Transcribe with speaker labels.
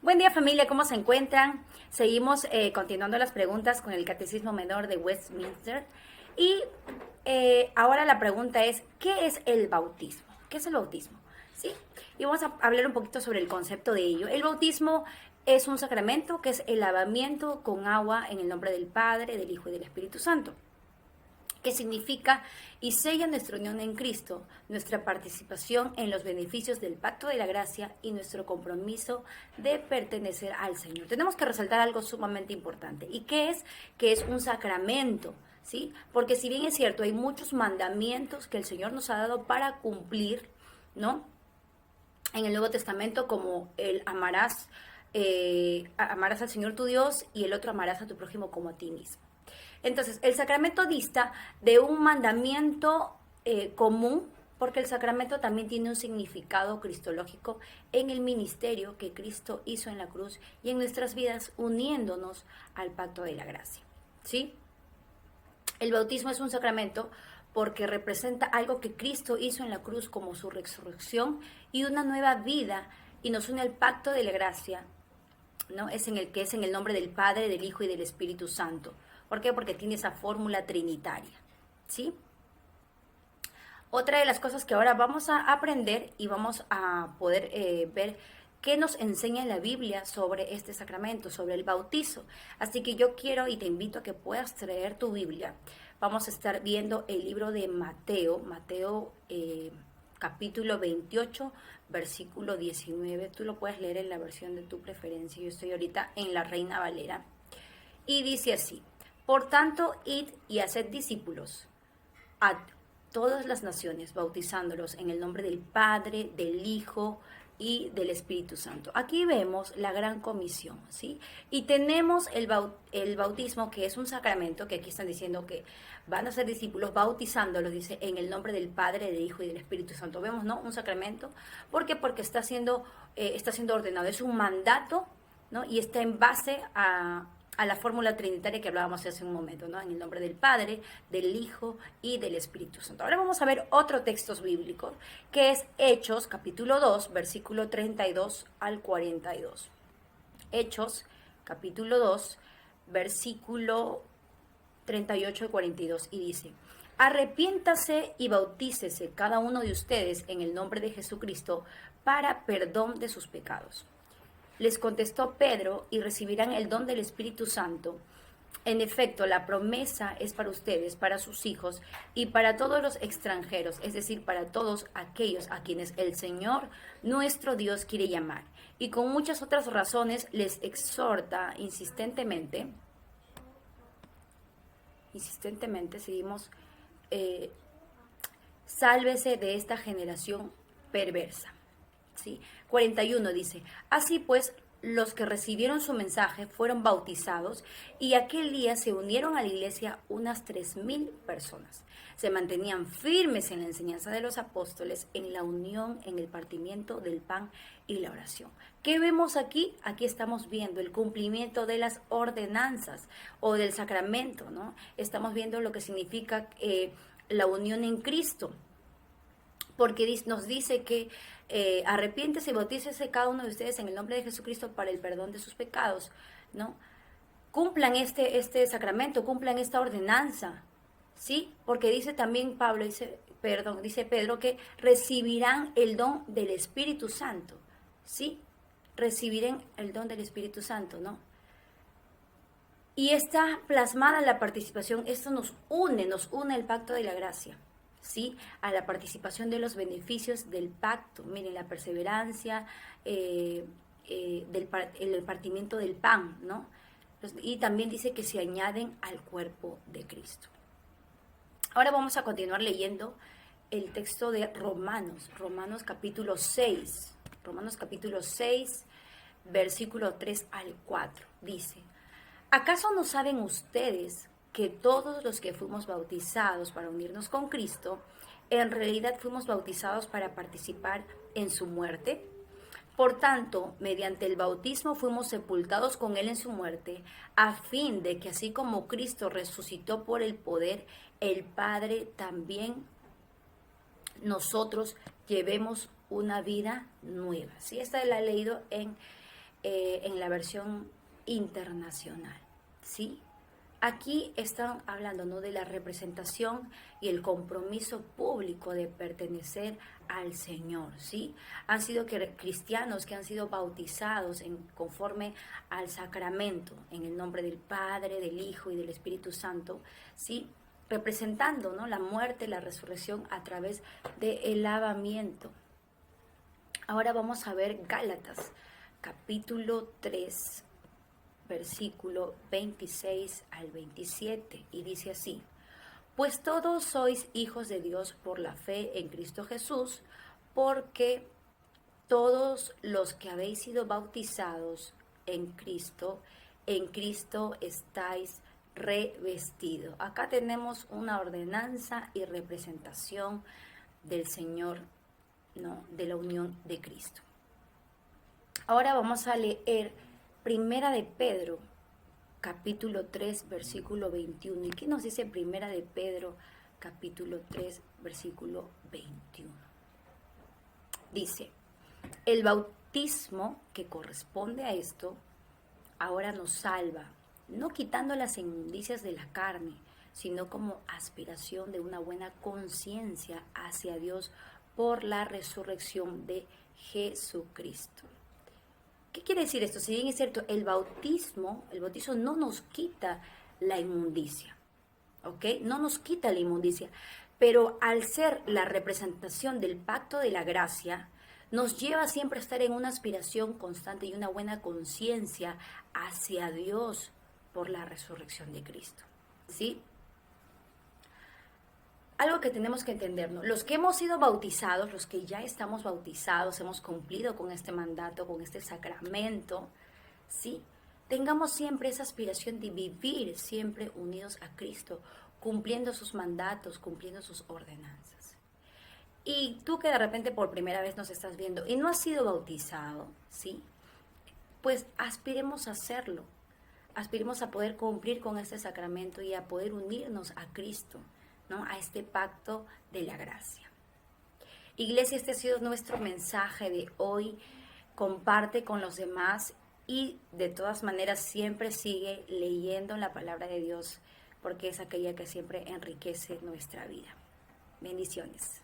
Speaker 1: Buen día familia, ¿cómo se encuentran? Seguimos continuando las preguntas con el Catecismo Menor de Westminster y ahora la pregunta es, ¿qué es el bautismo? ¿Qué es el bautismo? ¿Sí? Y vamos a hablar un poquito sobre el concepto de ello. El bautismo es un sacramento que es el lavamiento con agua en el nombre del Padre, del Hijo y del Espíritu Santo, que significa y sella nuestra unión en Cristo, nuestra participación en los beneficios del pacto de la gracia y nuestro compromiso de pertenecer al Señor. Tenemos que resaltar algo sumamente importante. ¿Y qué es? Que es un sacramento, ¿sí? Porque si bien es cierto, hay muchos mandamientos que el Señor nos ha dado para cumplir, ¿no? En el Nuevo Testamento, como el amarás al Señor tu Dios y el otro amarás a tu prójimo como a ti mismo. Entonces, el sacramento dista de un mandamiento común, porque el sacramento también tiene un significado cristológico en el ministerio que Cristo hizo en la cruz y en nuestras vidas, uniéndonos al pacto de la gracia, ¿sí? El bautismo es un sacramento porque representa algo que Cristo hizo en la cruz como su resurrección y una nueva vida, y nos une al pacto de la gracia, ¿no? Es en el nombre del Padre, del Hijo y del Espíritu Santo. ¿Por qué? Porque tiene esa fórmula trinitaria, ¿sí? Otra de las cosas que ahora vamos a aprender y vamos a poder ver qué nos enseña la Biblia sobre este sacramento, sobre el bautizo. Así que yo quiero y te invito a que puedas traer tu Biblia. Vamos a estar viendo el libro de Mateo capítulo 28, versículo 19. Tú lo puedes leer en la versión de tu preferencia. Yo estoy ahorita en la Reina Valera. Y dice así: por tanto, id y haced discípulos a todas las naciones, bautizándolos en el nombre del Padre, del Hijo y del Espíritu Santo. Aquí vemos la gran comisión, ¿sí? Y tenemos el bautismo, que es un sacramento, que aquí están diciendo que van a ser discípulos bautizándolos, dice, en el nombre del Padre, del Hijo y del Espíritu Santo. Vemos, ¿no? Un sacramento. ¿Por qué? Porque está siendo ordenado. Es un mandato, ¿no? Y está en base a la fórmula trinitaria que hablábamos hace un momento, ¿no? En el nombre del Padre, del Hijo y del Espíritu Santo. Ahora vamos a ver otro texto bíblico, que es Hechos, capítulo 2, versículo 32 al 42. Hechos, capítulo 2, versículo 38 al 42, y dice: arrepiéntase y bautícese cada uno de ustedes en el nombre de Jesucristo para perdón de sus pecados. Les contestó Pedro: y recibirán el don del Espíritu Santo. En efecto, la promesa es para ustedes, para sus hijos y para todos los extranjeros, es decir, para todos aquellos a quienes el Señor nuestro Dios quiere llamar. Y con muchas otras razones les exhorta insistentemente, seguimos, sálvese de esta generación perversa. ¿Sí? 41 dice: así pues, los que recibieron su mensaje fueron bautizados, y aquel día se unieron a la iglesia unas 3,000 personas. Se mantenían firmes en la enseñanza de los apóstoles, en la unión, en el partimiento del pan y la oración. ¿Qué vemos aquí? Aquí estamos viendo el cumplimiento de las ordenanzas o del sacramento, ¿no? Estamos viendo lo que significa la unión en Cristo, porque nos dice que arrepiéntese y bautícese cada uno de ustedes en el nombre de Jesucristo para el perdón de sus pecados, ¿no? Cumplan este sacramento, cumplan esta ordenanza, ¿sí? Porque dice también dice Pedro, que recibirán el don del Espíritu Santo, ¿sí? Recibirán el don del Espíritu Santo, ¿no? Y está plasmada la participación. Esto nos une el pacto de la gracia, ¿sí? A la participación de los beneficios del pacto. Miren, la perseverancia, el partimiento del pan, ¿no? Y también dice que se añaden al cuerpo de Cristo. Ahora vamos a continuar leyendo el texto de Romanos capítulo 6, versículo 3 al 4, dice: ¿acaso no saben ustedes que todos los que fuimos bautizados para unirnos con Cristo, en realidad fuimos bautizados para participar en su muerte? Por tanto, mediante el bautismo fuimos sepultados con Él en su muerte, a fin de que así como Cristo resucitó por el poder, el Padre también nosotros llevemos una vida nueva. ¿Sí? Esta la he leído en en la versión internacional, ¿sí? Aquí están hablando, ¿no?, de la representación y el compromiso público de pertenecer al Señor, ¿sí? Han sido cristianos que han sido bautizados conforme al sacramento, en el nombre del Padre, del Hijo y del Espíritu Santo, ¿sí? Representando, ¿no?, la muerte, la resurrección a través del lavamiento. Ahora vamos a ver Gálatas, capítulo 3, versículo 26 al 27, y dice así: pues todos sois hijos de Dios por la fe en Cristo Jesús, porque todos los que habéis sido bautizados en Cristo estáis revestidos. Acá tenemos una ordenanza y representación del Señor, ¿no?, de la unión de Cristo. Ahora vamos a leer Primera de Pedro, capítulo 3, versículo 21. ¿Y qué nos dice Primera de Pedro, capítulo 3, versículo 21? Dice: el bautismo que corresponde a esto ahora nos salva, no quitando las inmundicias de la carne, sino como aspiración de una buena conciencia hacia Dios por la resurrección de Jesucristo. ¿Qué quiere decir esto? Si bien es cierto, el bautismo no nos quita la inmundicia, ¿ok? No nos quita la inmundicia, pero al ser la representación del pacto de la gracia, nos lleva siempre a estar en una aspiración constante y una buena conciencia hacia Dios por la resurrección de Cristo, ¿sí? Algo que tenemos que entender, ¿no? Los que hemos sido bautizados, los que ya estamos bautizados, hemos cumplido con este mandato, con este sacramento, ¿sí? Tengamos siempre esa aspiración de vivir siempre unidos a Cristo, cumpliendo sus mandatos, cumpliendo sus ordenanzas. Y tú que de repente por primera vez nos estás viendo y no has sido bautizado, ¿sí? Pues aspiremos a hacerlo. Aspiremos a poder cumplir con este sacramento y a poder unirnos a Cristo, ¿no?, a este pacto de la gracia. Iglesia, este ha sido nuestro mensaje de hoy. Comparte con los demás y de todas maneras siempre sigue leyendo la palabra de Dios, porque es aquella que siempre enriquece nuestra vida. Bendiciones.